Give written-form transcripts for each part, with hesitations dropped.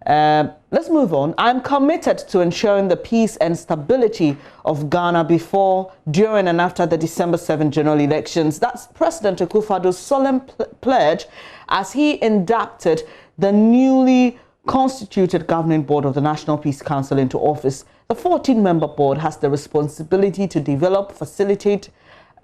Let's move on. I'm committed to ensuring the peace and stability of Ghana before, during and after the December 7 general elections. That's President Akufo-Addo's solemn pledge as he inducted the newly constituted governing board of the National Peace Council into office. The 14-member board has the responsibility to develop, facilitate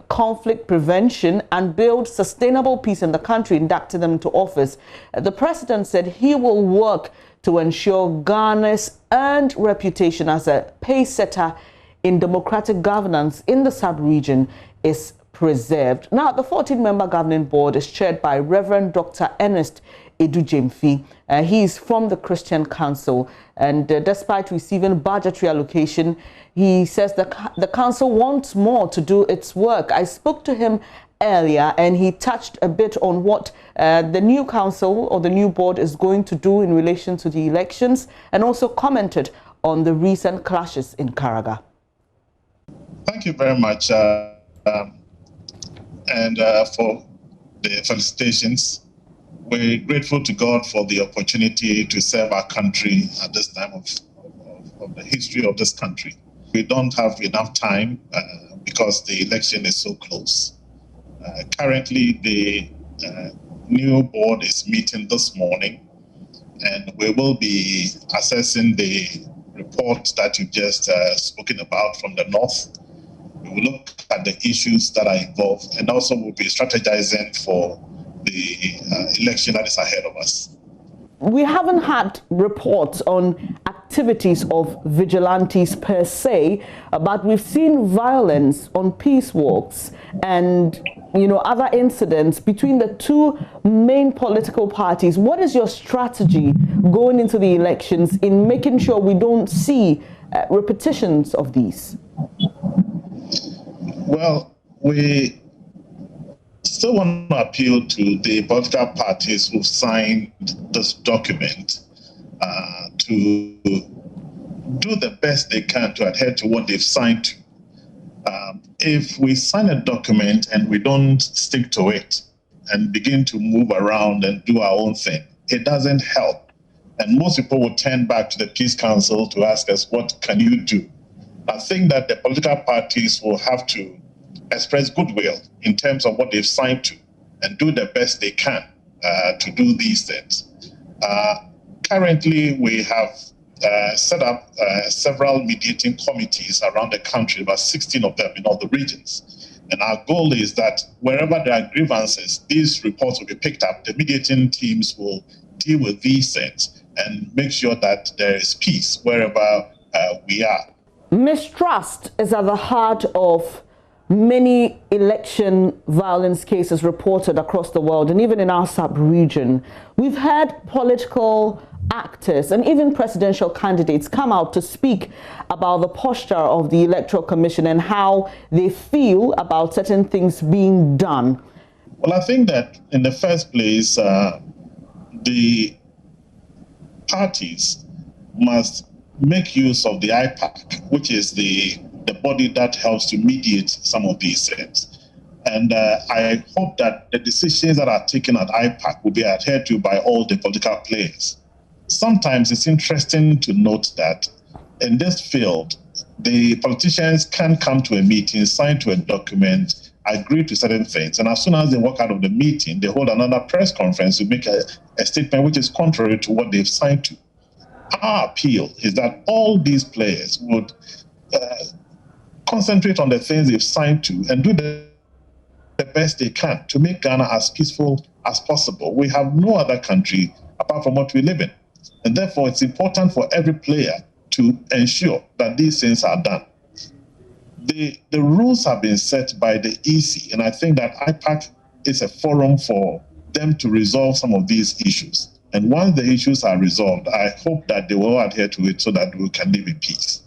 conflict prevention and build sustainable peace in the country. Inducting them into office, the president said he will work to ensure Ghana's earned reputation as a pace setter in democratic governance in the sub-region is preserved. Now, the 14-member governing board is chaired by Reverend Dr. Ernest Edu-Jemfi. He is from the Christian Council, and despite receiving budgetary allocation, he says the council wants more to do its work. I spoke to him earlier, and he touched a bit on what the new council or the new board is going to do in relation to the elections, and also commented on the recent clashes in Karaga. Thank you very much, and for the felicitations. We're grateful to God for the opportunity to serve our country at this time of the history of this country. We don't have enough time because the election is so close. Currently, the new board is meeting this morning, and we will be assessing the report that you've just spoken about from the north. We will look at the issues that are involved, and also we'll be strategizing for the election that is ahead of us. We haven't had reports on activities of vigilantes per se, but we've seen violence on peace walks and other incidents between the two main political parties. What is your strategy going into the elections in making sure we don't see repetitions of these? Well, we still want to appeal to the political parties who signed this document to do the best they can to adhere to what they've signed to. If we sign a document and we don't stick to it and begin to move around and do our own thing, it doesn't help. And most people will turn back to the Peace Council to ask us, what can you do? I think that the political parties will have to express goodwill in terms of what they've signed to and do the best they can to do these things. Currently, we have set up several mediating committees around the country, about 16 of them in all the regions. And our goal is that wherever there are grievances, these reports will be picked up. The mediating teams will deal with these things and make sure that there is peace wherever we are. Mistrust is at the heart of many election violence cases reported across the world and even in our sub-region. We've had political actors and even presidential candidates come out to speak about the posture of the Electoral Commission and how they feel about certain things being done. Well, I think that in the first place, the parties must make use of the IPAC, which is the body that helps to mediate some of these things. And I hope that the decisions that are taken at IPAC will be adhered to by all the political players. Sometimes it's interesting to note that in this field, the politicians can come to a meeting, sign to a document, agree to certain things, and as soon as they walk out of the meeting, they hold another press conference to make a statement which is contrary to what they've signed to. Our appeal is that all these players would concentrate on the things they've signed to and do the best they can to make Ghana as peaceful as possible. We have no other country apart from what we live in. And therefore, it's important for every player to ensure that these things are done. The rules have been set by the EC, and I think that IPAC is a forum for them to resolve some of these issues. And once the issues are resolved, I hope that they will adhere to it so that we can live in peace.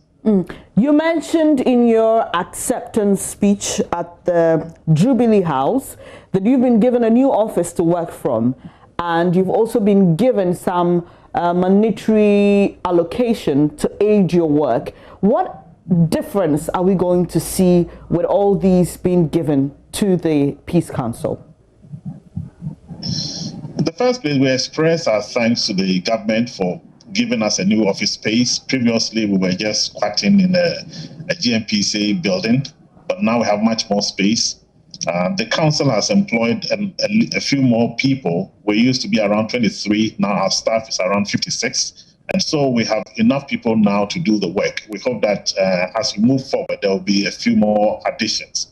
You mentioned in your acceptance speech at the Jubilee House that you've been given a new office to work from, and you've also been given some monetary allocation to aid your work. What difference are we going to see with all these being given to the Peace Council? In the first place, we express our thanks to the government for given us a new office space. Previously, we were just squatting in a GMPC building, but now we have much more space. The council has employed a few more people. We used to be around 23. Now our staff is around 56. And so we have enough people now to do the work. We hope that as we move forward, there will be a few more additions.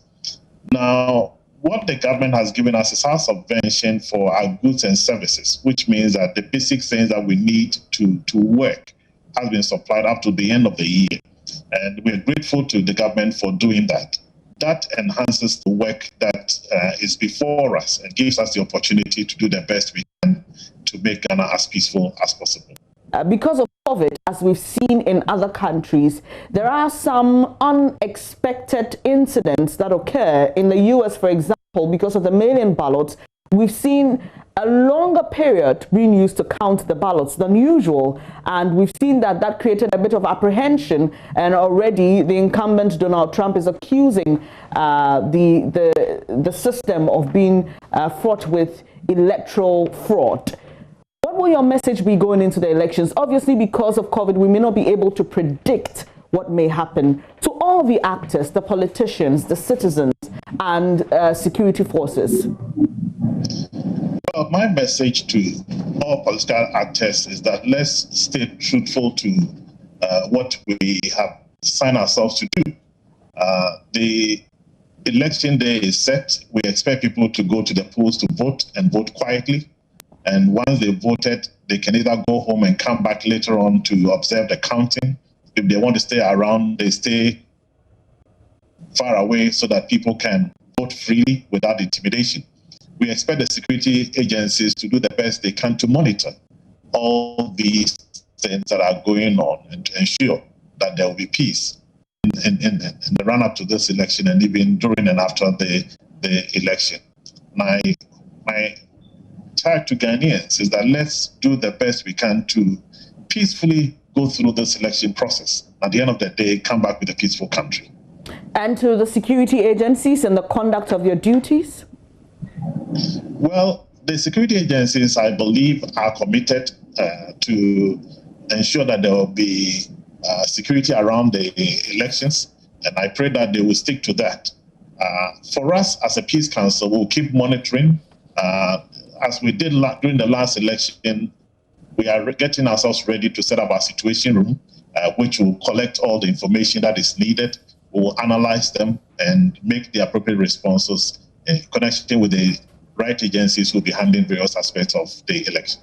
Now, what the government has given us is our subvention for our goods and services, which means that the basic things that we need to work has been supplied up to the end of the year. And we're grateful to the government for doing that. That enhances the work that is before us and gives us the opportunity to do the best we can to make Ghana as peaceful as possible. Because of COVID, as we've seen in other countries, there are some unexpected incidents that occur. In the US, for example, because of the mail-in ballots, we've seen a longer period being used to count the ballots than usual, and we've seen that created a bit of apprehension, and already the incumbent Donald Trump is accusing the system of being fraught with electoral fraud. What will your message be going into the elections? Obviously, because of COVID, we may not be able to predict what may happen. To all the actors, the politicians, the citizens, and security forces. Well, my message to all political actors is that let's stay truthful to what we have signed ourselves to do. The election day is set. We expect people to go to the polls to vote and vote quietly. And once they voted, they can either go home and come back later on to observe the counting. If they want to stay around, they stay far away so that people can vote freely without intimidation. We expect the security agencies to do the best they can to monitor all these things that are going on and to ensure that there will be peace in the run-up to this election and even during and after the election. My charge to Ghanaians is that let's do the best we can to peacefully go through this election process. At the end of the day, come back with a peaceful country. And to the security agencies and the conduct of your duties? Well, the security agencies, I believe, are committed to ensure that there will be security around the elections, and I pray that they will stick to that. For us as a Peace Council, we'll keep monitoring. As we did during the last election, we are getting ourselves ready to set up our situation room, which will collect all the information that is needed. We will analyze them and make the appropriate responses in connection with the right agencies who will be handling various aspects of the election.